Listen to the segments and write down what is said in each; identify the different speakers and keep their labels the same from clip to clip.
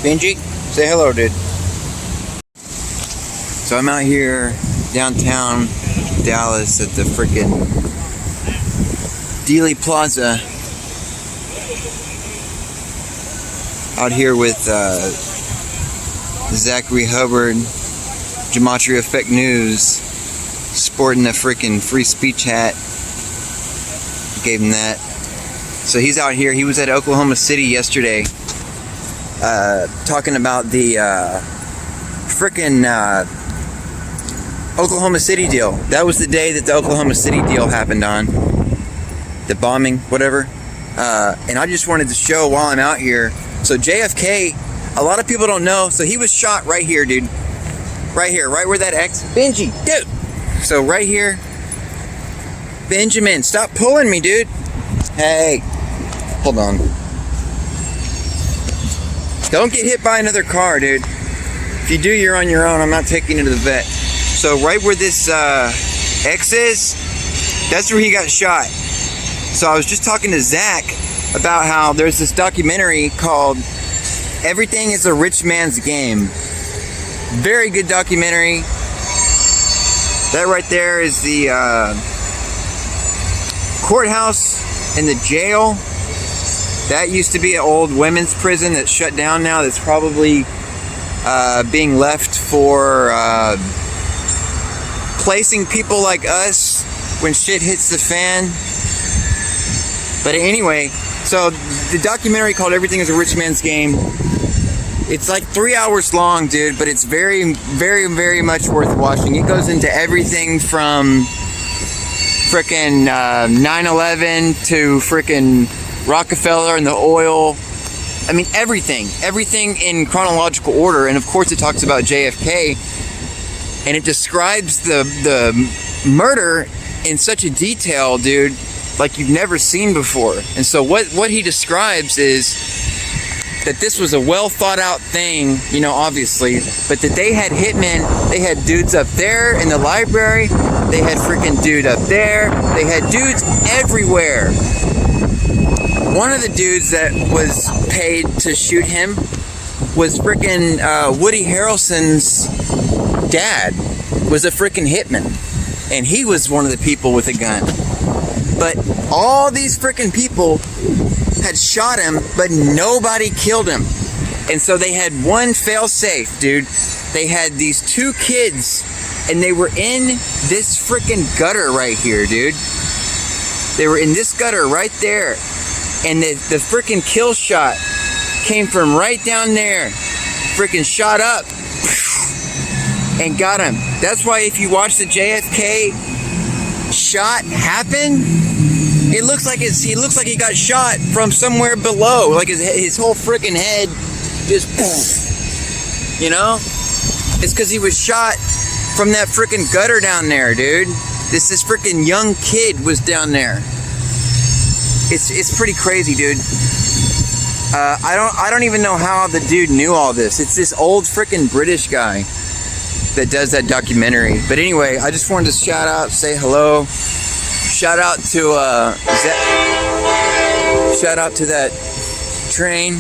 Speaker 1: Benji, say hello, dude. So I'm out here downtown Dallas at the frickin' Dealey Plaza. Out here with Zach Hubbard, Gematria Effect News, sporting a frickin' free speech hat. Gave him that. So he's out here. He was at Oklahoma City yesterday, talking about the frickin' Oklahoma City deal. That was the day that the Oklahoma City deal happened on. The bombing, whatever. And I just wanted to show while I'm out here. So JFK, a lot of people don't know. So he was shot right here, dude. Right here, right where that X. Benji, dude. So right here. Benjamin, stop pulling me, dude. Hey. Hold on. Don't get hit by another car, dude. If you do, you're on your own. I'm not taking you to the vet. So right where this X is, that's where he got shot. So I was just talking to Zach about how there's this documentary called Everything is a Rich Man's Game. Very good documentary. That right there is the courthouse and the jail. That used to be an old women's prison that's shut down now. That's probably being left for placing people like us when shit hits the fan. But anyway, so the documentary called Everything is a Rich Man's Game. It's like 3 hours long, dude, but it's very, very, very much worth watching. It goes into everything from frickin' 9/11 to frickin' Rockefeller and the oil. I mean, everything in chronological order. And of course it talks about JFK, and it describes the murder in such a detail, dude, like you've never seen before. And so what he describes is that this was a well thought out thing, you know, obviously, but that they had hitmen, they had dudes up there in the library, they had freaking dude up there, they had dudes everywhere. One of the dudes that was paid to shoot him was frickin' Woody Harrelson's dad was a frickin' hitman, and he was one of the people with a gun. But all these frickin' people had shot him, but nobody killed him. And so they had one failsafe, dude. They had these two kids, and they were in this frickin' gutter right here, dude. They were in this gutter right there. And the frickin' kill shot came from right down there. Frickin' shot up and got him. That's why if you watch the JFK shot happen, he looks like he got shot from somewhere below. Like his whole frickin' head just, you know? It's because he was shot from that frickin' gutter down there, dude. This frickin' young kid was down there. It's pretty crazy, dude. I don't even know how the dude knew all this. It's this old frickin' British guy that does that documentary. But anyway, I just wanted to shout out, say hello. Shout out to Zach. Shout out to that train,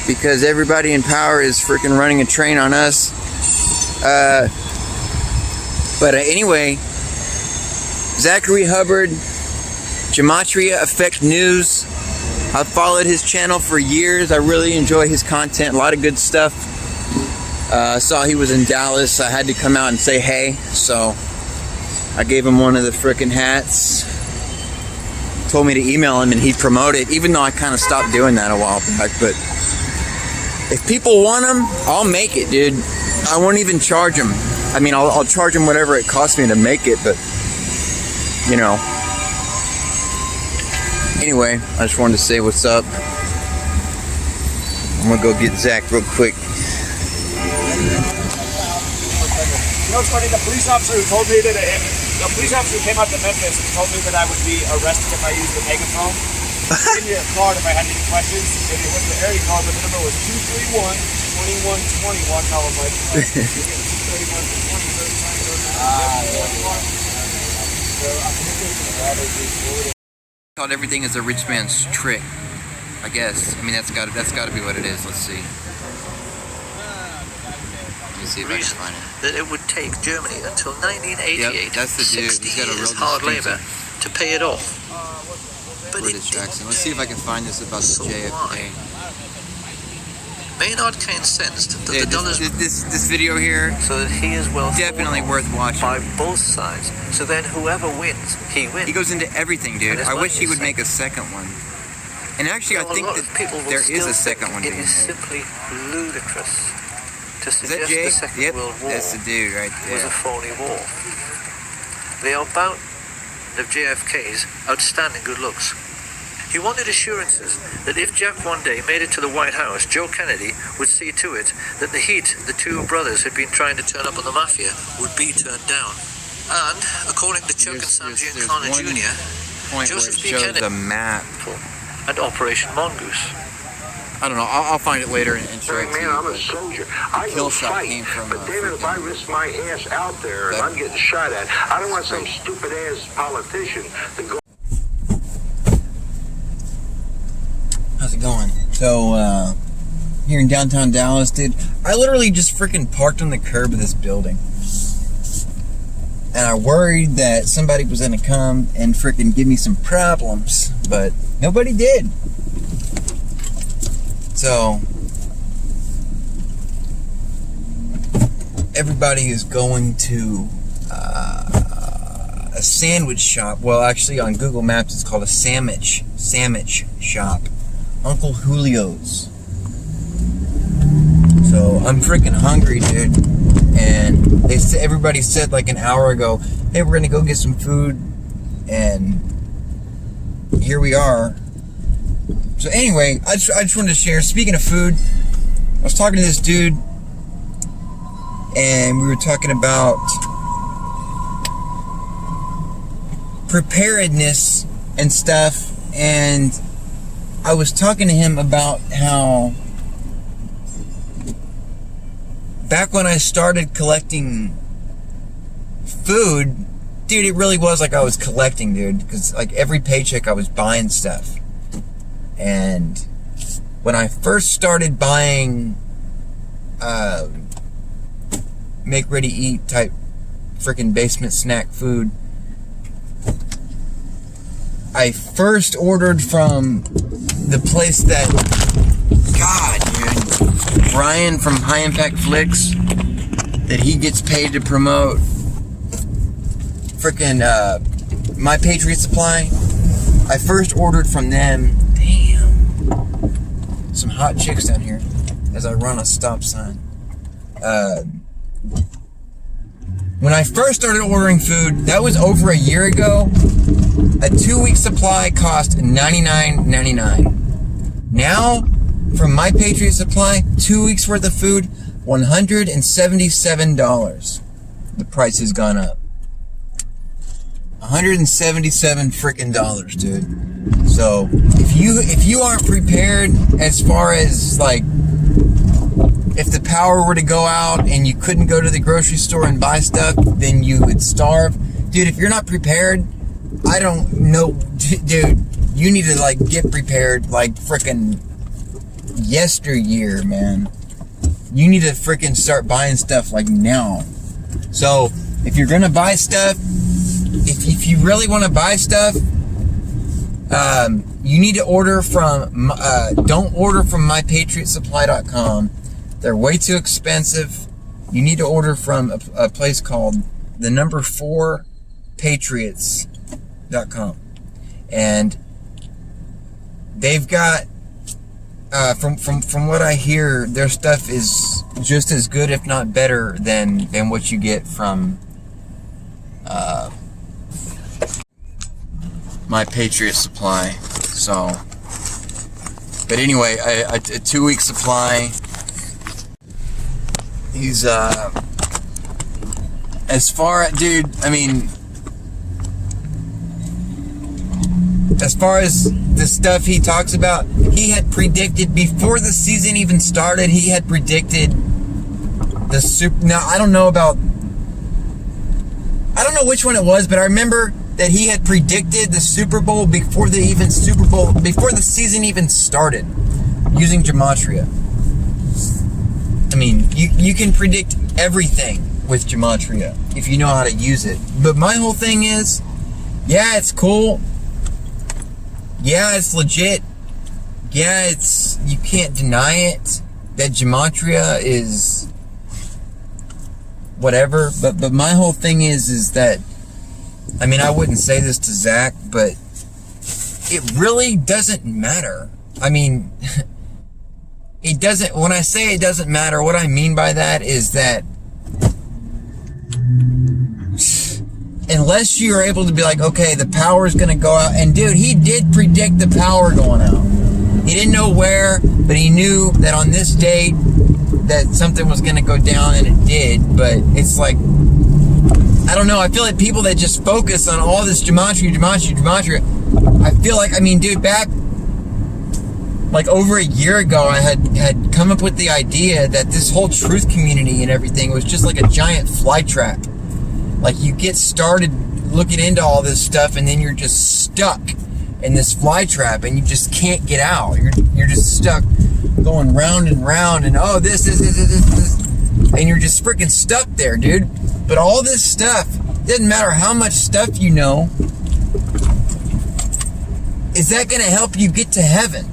Speaker 1: because everybody in power is freaking running a train on us. But anyway, Zachary Hubbard, Gematria Effect News. I've followed his channel for years. I really enjoy his content. A lot of good stuff. I saw he was in Dallas. I had to come out and say hey, so I gave him one of the frickin' hats. Told me to email him and he'd promote it, even though I kind of stopped doing that a while back. But if people want them, I'll make it, dude. I won't even charge them. I mean, I'll charge them whatever it costs me to make it, but, you know. Anyway, I just wanted to say what's up. I'm gonna go get Zach real quick.
Speaker 2: You know, it's funny, the police officer who told me that the police officer who came out to Memphis and told me that I would be arrested if I used the megaphone. He gave me a card if I had any questions. And it was the area card, but the number was 231-2121. And I was like, you get 231-20.
Speaker 1: Called Everything is a Rich Man's Trick. I guess. I mean, that's got to be what it is. Let's see. Let me see if I can find it.
Speaker 3: That it would take Germany until 1988,
Speaker 1: Yep, that's the dude.
Speaker 3: 60
Speaker 1: He's got a
Speaker 3: years
Speaker 1: real
Speaker 3: hard labor to pay it off. But it
Speaker 1: Jackson. Let's see if I can find this about the
Speaker 3: So
Speaker 1: JFK.
Speaker 3: Maynard Keynes sensed that the dollars
Speaker 1: this video here,
Speaker 3: so that he is well
Speaker 1: definitely worth watching.
Speaker 3: by both sides. So then whoever wins, he wins.
Speaker 1: He goes into everything, dude. I wish he would make a second one. And actually, I think that there is a second one
Speaker 3: It
Speaker 1: being
Speaker 3: is
Speaker 1: made.
Speaker 3: simply ludicrous to
Speaker 1: Is that
Speaker 3: suggest
Speaker 1: Jay?
Speaker 3: the Second
Speaker 1: Yep,
Speaker 3: World War
Speaker 1: that's the dude right
Speaker 3: was a
Speaker 1: there.
Speaker 3: phony war. They are bound of JFK's outstanding good looks. He wanted assurances that if Jack one day made it to the White House, Joe Kennedy would see to it that the heat the two brothers had been trying to turn up on the mafia would be turned down. And, according to Chuck and Sam Giancana
Speaker 1: one
Speaker 3: Jr.,
Speaker 1: point
Speaker 3: Joseph
Speaker 1: where it
Speaker 3: B.
Speaker 1: shows
Speaker 3: Kennedy
Speaker 1: the map.
Speaker 3: and Operation Mongoose.
Speaker 1: I don't know. I'll find it later and show it to
Speaker 4: Man,
Speaker 1: you.
Speaker 4: I'm a
Speaker 1: but
Speaker 4: soldier.
Speaker 1: the
Speaker 4: I
Speaker 1: kill
Speaker 4: go
Speaker 1: shot
Speaker 4: fight.
Speaker 1: came from
Speaker 4: But David, if I
Speaker 1: freaking-
Speaker 4: risk my ass out there and
Speaker 1: that-
Speaker 4: I'm getting shot at, I don't want some stupid ass politician to go.
Speaker 1: How's it going? So, here in downtown Dallas, dude, I literally just freaking parked on the curb of this building. And I worried that somebody was gonna come and freaking give me some problems, but nobody did. So, everybody is going to a sandwich shop. Well, actually, on Google Maps, it's called a sandwich shop. Uncle Julio's. So I'm freaking hungry, dude. And everybody said like an hour ago, hey, we're gonna go get some food, and here we are. So anyway, I just wanted to share. Speaking of food, I was talking to this dude, and we were talking about preparedness and stuff, and I was talking to him about how back when I started collecting food, dude, it really was like I was collecting, dude, because like every paycheck I was buying stuff. And when I first started buying make ready eat type freaking basement snack food, I first ordered from the place that, God, dude, Brian from High Impact Flicks, that he gets paid to promote freaking My Patriot Supply. I first ordered from them. Damn. Some hot chicks down here as I run a stop sign. When I first started ordering food, that was over a year ago. A 2-week supply cost $99.99. Now, from My Patriot Supply, 2 weeks worth of food, $177. The price has gone up. $177 freaking dollars, dude. So if you aren't prepared as far as like, if the power were to go out and you couldn't go to the grocery store and buy stuff, then you would starve. Dude, if you're not prepared, I don't know, dude, you need to like get prepared like freaking yesteryear, man. You need to freaking start buying stuff like now. So if you're gonna buy stuff, if you really want to buy stuff, you need to order from, don't order from mypatriotsupply.com. They're way too expensive. You need to order from a place called the number 4 patriots.com. And they've got, from what I hear, their stuff is just as good, if not better, than what you get from My Patriot Supply. So, but anyway, a 2-week supply. He's as far, dude, I mean, as far as the stuff he talks about, he had predicted before the season even started, he had predicted the super. Now I don't know which one it was, but I remember that he had predicted the Super Bowl before the season even started using Gematria. I mean, you can predict everything with Gematria if you know how to use it. But my whole thing is, yeah, it's cool. Yeah, it's legit. Yeah, you can't deny it that Gematria is whatever. But my whole thing is that, I mean, I wouldn't say this to Zach, but it really doesn't matter. I mean, it doesn't, when I say it doesn't matter, what I mean by that is that unless you're able to be like, okay, the power is going to go out. And dude, he did predict the power going out. He didn't know where, but he knew that on this date that something was going to go down, and it did. But it's like, I don't know. I feel like people that just focus on all this Gematria, I feel like, I mean, dude, back like over a year ago, I had come up with the idea that this whole truth community and everything was just like a giant fly trap. Like, you get started looking into all this stuff, and then you're just stuck in this fly trap, and you just can't get out. You're just stuck going round and round, and oh, this, and you're just freaking stuck there, dude. But all this stuff, doesn't matter how much stuff you know, is that going to help you get to heaven?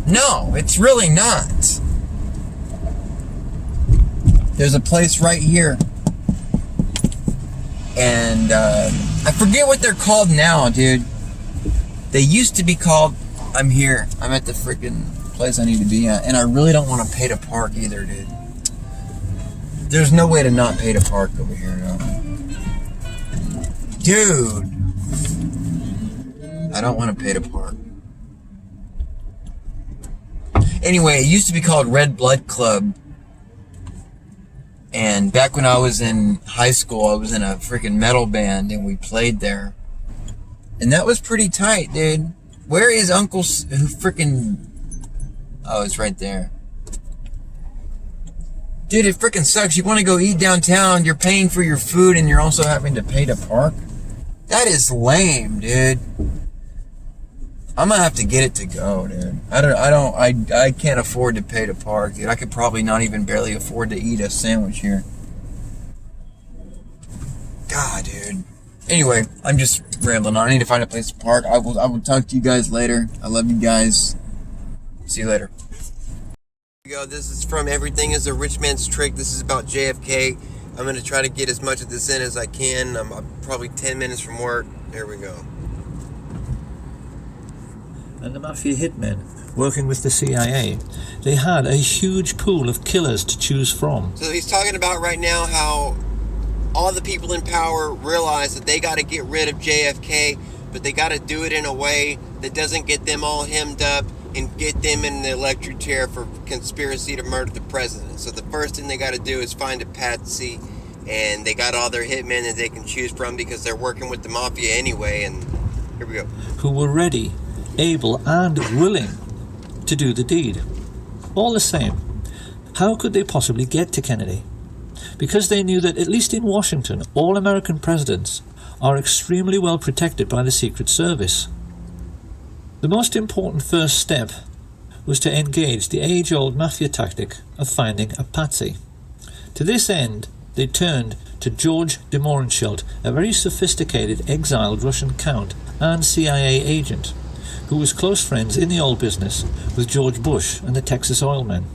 Speaker 1: No, it's really not. There's a place right here, and I forget what they're called now, dude. They used to be called, I'm here. I'm at the freaking place I need to be at, and I really don't want to pay to park either, dude. There's no way to not pay to park over here, no. Dude, I don't want to pay to park. Anyway, it used to be called Red Blood Club. And back when I was in high school, I was in a freaking metal band, and we played there. And that was pretty tight, dude. Where is Uncle who freaking... Oh, it's right there. Dude, it freaking sucks. You want to go eat downtown, you're paying for your food, and you're also having to pay to park? That is lame, dude. I'm gonna have to get it to go, dude. I can't afford to pay to park, dude. I could probably not even barely afford to eat a sandwich here. God, dude. Anyway, I'm just rambling on. I need to find a place to park. I will talk to you guys later. I love you guys. See you later. Here we go. This is from Everything is a Rich Man's Trick. This is about JFK. I'm gonna try to get as much of this in as I can. I'm probably 10 minutes from work. There we go.
Speaker 3: And the mafia hitmen working with the CIA, they had a huge pool of killers to choose from.
Speaker 1: So he's talking about right now how all the people in power realize that they got to get rid of JFK, but they got to do it in a way that doesn't get them all hemmed up and get them in the electric chair for conspiracy to murder the president. So the first thing they got to do is find a patsy, and they got all their hitmen that they can choose from because they're working with the mafia anyway. And here we go.
Speaker 3: Who were ready, able and willing to do the deed. All the same, how could they possibly get to Kennedy? Because they knew that, at least in Washington, all American presidents are extremely well protected by the Secret Service. The most important first step was to engage the age-old mafia tactic of finding a patsy. To this end, they turned to George de Mohrenschildt, a very sophisticated exiled Russian count and CIA agent, who was close friends in the oil business with George Bush and the Texas oil men.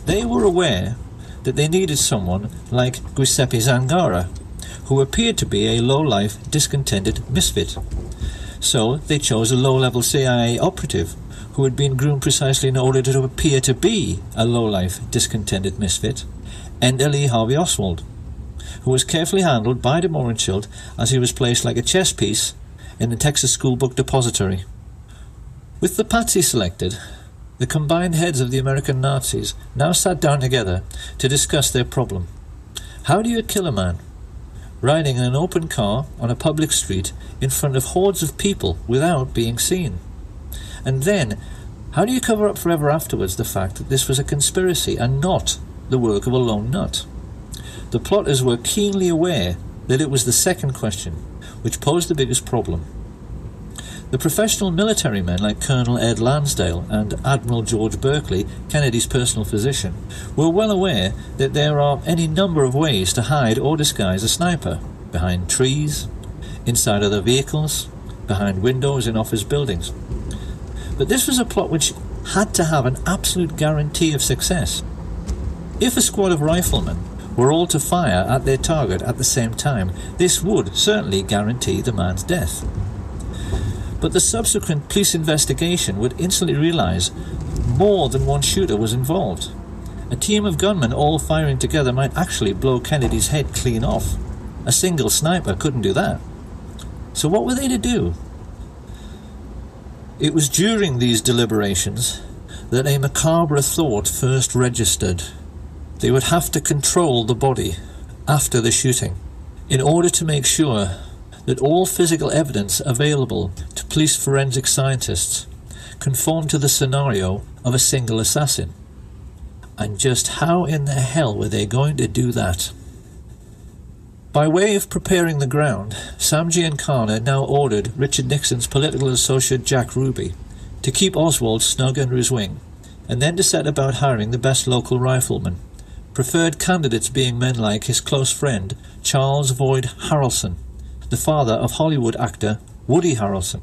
Speaker 3: They were aware that they needed someone like Giuseppe Zangara, who appeared to be a low-life, discontented misfit. So they chose a low-level CIA operative who had been groomed precisely in order to appear to be a low-life, discontented misfit, Ender Lee Harvey Oswald, who was carefully handled by de Mohrenschildt as he was placed like a chess piece in the Texas school book depository. With the patsy selected, the combined heads of the American Nazis now sat down together to discuss their problem. How do you kill a man? Riding in an open car on a public street in front of hordes of people without being seen? And then, how do you cover up forever afterwards the fact that this was a conspiracy and not the work of a lone nut? The plotters were keenly aware that it was the second question, which posed the biggest problem. The professional military men like Colonel Ed Lansdale and Admiral George Berkeley, Kennedy's personal physician, were well aware that there are any number of ways to hide or disguise a sniper: behind trees, inside other vehicles, behind windows in office buildings. But this was a plot which had to have an absolute guarantee of success. If a squad of riflemen were all to fire at their target at the same time, this would certainly guarantee the man's death. But the subsequent police investigation would instantly realize more than one shooter was involved. A team of gunmen all firing together might actually blow Kennedy's head clean off. A single sniper couldn't do that. So what were they to do? It was during these deliberations that a macabre thought first registered. They would have to control the body after the shooting in order to make sure that all physical evidence available to police forensic scientists conformed to the scenario of a single assassin. And just how in the hell were they going to do that? By way of preparing the ground, Sam Giancana now ordered Richard Nixon's political associate Jack Ruby to keep Oswald snug under his wing, and then to set about hiring the best local riflemen, preferred candidates being men like his close friend Charles Boyd Harrelson, the father of Hollywood actor Woody Harrelson,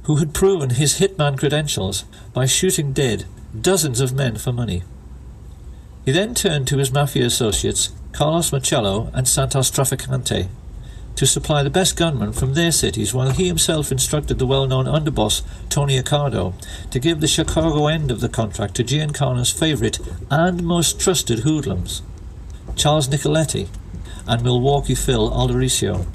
Speaker 3: who had proven his hitman credentials by shooting dead dozens of men for money. He then turned to his mafia associates Carlos Marcello and Santos Trafficante to supply the best gunmen from their cities, while he himself instructed the well-known underboss Tony Accardo to give the Chicago end of the contract to Giancana's favourite and most trusted hoodlums, Charles Nicoletti and Milwaukee Phil Aldericio.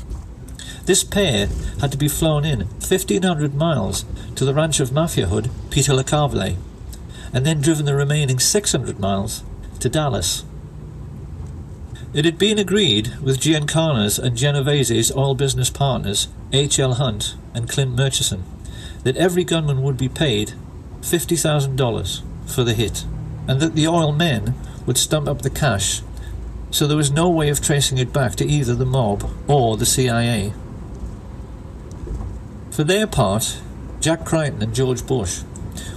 Speaker 3: This pair had to be flown in 1,500 miles to the ranch of mafia hood Peter LaCavale, and then driven the remaining 600 miles to Dallas. It had been agreed with Giancana's and Genovese's oil business partners H.L. Hunt and Clint Murchison that every gunman would be paid $50,000 for the hit, and that the oil men would stump up the cash, so there was no way of tracing it back to either the mob or the CIA. For their part, Jack Crichton and George Bush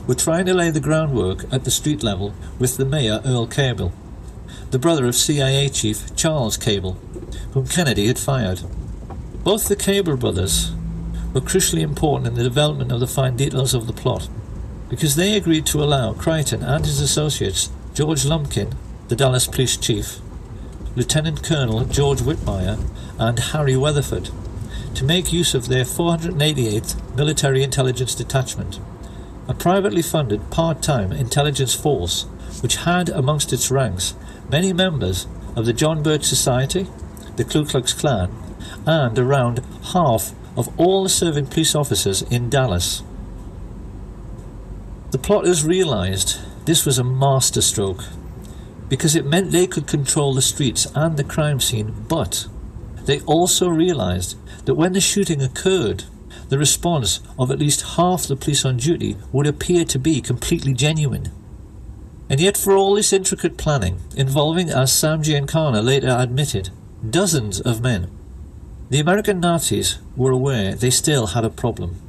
Speaker 3: were trying to lay the groundwork at the street level with the mayor Earl Cable, the brother of CIA chief Charles Cable, whom Kennedy had fired. Both the Cable brothers were crucially important in the development of the fine details of the plot, because they agreed to allow Crichton and his associates George Lumpkin, the Dallas police chief, Lieutenant Colonel George Whitmire, and Harry Weatherford to make use of their 488th Military Intelligence Detachment, a privately funded part-time intelligence force which had amongst its ranks many members of the John Birch Society, the Ku Klux Klan, and around half of all the serving police officers in Dallas. The plotters realized this was a masterstroke, because it meant they could control the streets and the crime scene, but they also realized that when the shooting occurred, the response of at least half the police on duty would appear to be completely genuine. And yet, for all this intricate planning, involving, as Sam Giancana later admitted, dozens of men, the American Nazis were aware they still had a problem.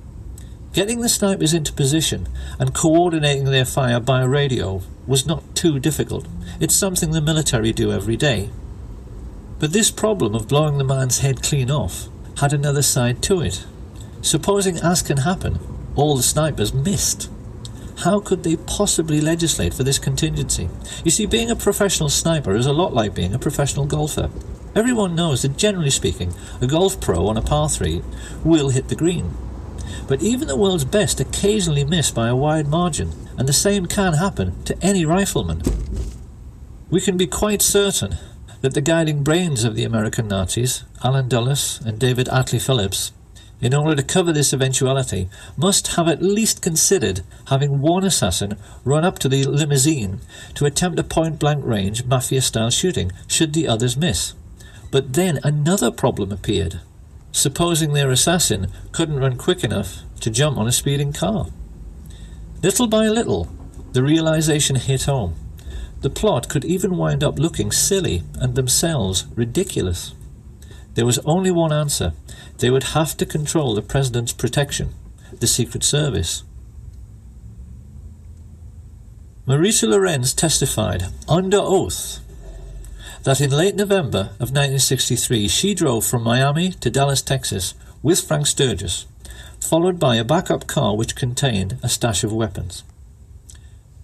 Speaker 3: Getting the snipers into position and coordinating their fire by radio was not too difficult. It's something the military do every day. But this problem of blowing the man's head clean off had another side to it. Supposing, as can happen, all the snipers missed. How could they possibly legislate for this contingency? You see, being a professional sniper is a lot like being a professional golfer. Everyone knows that, generally speaking, a golf pro on a par 3 will hit the green. But even the world's best occasionally miss by a wide margin, and the same can happen to any rifleman. We can be quite certain that the guiding brains of the American Nazis, Allen Dulles and David Atlee Phillips, in order to cover this eventuality, must have at least considered having one assassin run up to the limousine to attempt a point-blank range mafia-style shooting should the others miss. But then another problem appeared. Supposing their assassin couldn't run quick enough to jump on a speeding car. Little by little, the realization hit home. The plot could even wind up looking silly and themselves ridiculous. There was only one answer. They would have to control the president's protection, the Secret Service. Marita Lorenz testified under oath that in late November of 1963 she drove from Miami to Dallas, Texas with Frank Sturgis, followed by a backup car which contained a stash of weapons.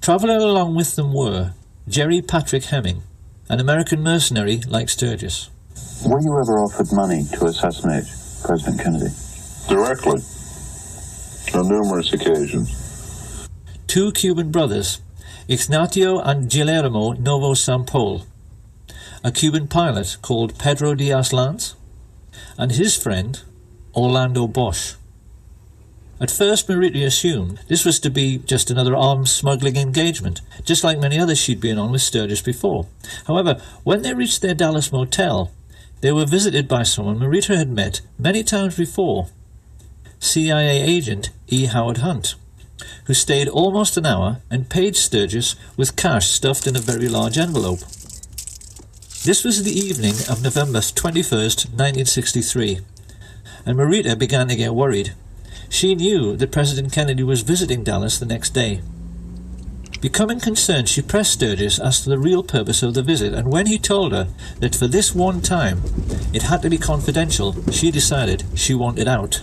Speaker 3: Travelling along with them were Jerry Patrick Hemming, an American mercenary like Sturgis.
Speaker 5: Were you ever offered money to assassinate President Kennedy?
Speaker 6: Directly. On numerous occasions.
Speaker 3: Two Cuban brothers, Ignacio and Guillermo Novo Sampol, a Cuban pilot called Pedro Diaz-Lanz, and his friend Orlando Bosch. At first, Marita assumed this was to be just another arms smuggling engagement, just like many others she'd been on with Sturgis before. However, when they reached their Dallas motel, they were visited by someone Marita had met many times before, CIA agent E. Howard Hunt, who stayed almost an hour and paid Sturgis with cash stuffed in a very large envelope. This was the evening of November 21st, 1963, and Marita began to get worried. She knew that President Kennedy was visiting Dallas the next day. Becoming concerned, she pressed Sturgis as to the real purpose of the visit, and when he told her that for this one time it had to be confidential, she decided she wanted out.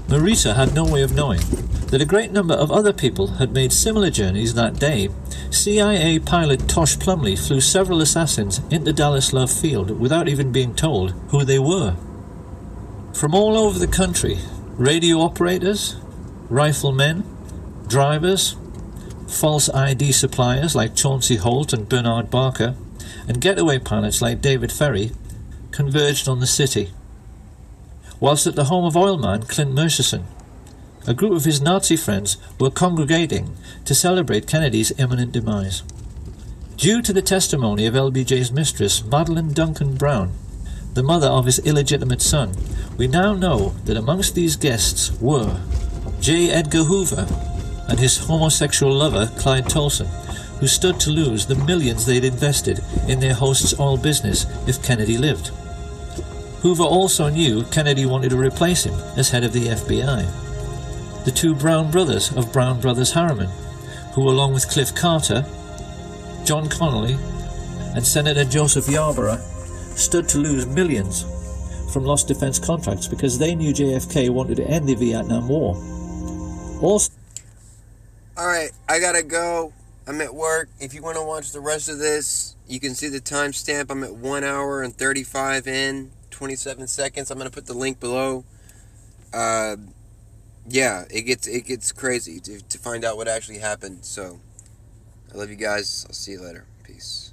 Speaker 3: Marita had no way of knowing that a great number of other people had made similar journeys that day. CIA pilot Tosh Plumley flew several assassins into Dallas Love Field without even being told who they were. From all over the country, radio operators, riflemen, drivers, false ID suppliers like Chauncey Holt and Bernard Barker, and getaway pilots like David Ferry converged on the city. Whilst at the home of oilman Clint Murchison, a group of his Nazi friends were congregating to celebrate Kennedy's imminent demise. Due to the testimony of LBJ's mistress, Madeline Duncan Brown, the mother of his illegitimate son, we now know that amongst these guests were J. Edgar Hoover and his homosexual lover Clyde Tolson, who stood to lose the millions they'd invested in their host's oil business if Kennedy lived. Hoover also knew Kennedy wanted to replace him as head of the FBI. The two Brown brothers of Brown Brothers Harriman, who along with Cliff Carter, John Connolly, and Senator Joseph Yarborough stood to lose millions from lost defense contracts because they knew JFK wanted to end the Vietnam War. Also,
Speaker 1: Alright, I gotta go. I'm at work. If you want to watch the rest of this, you can see the timestamp. I'm at 1 hour and 35 in, 27 seconds. I'm gonna put the link below. Yeah, it gets crazy to find out what actually happened. So, I love you guys. I'll see you later. Peace.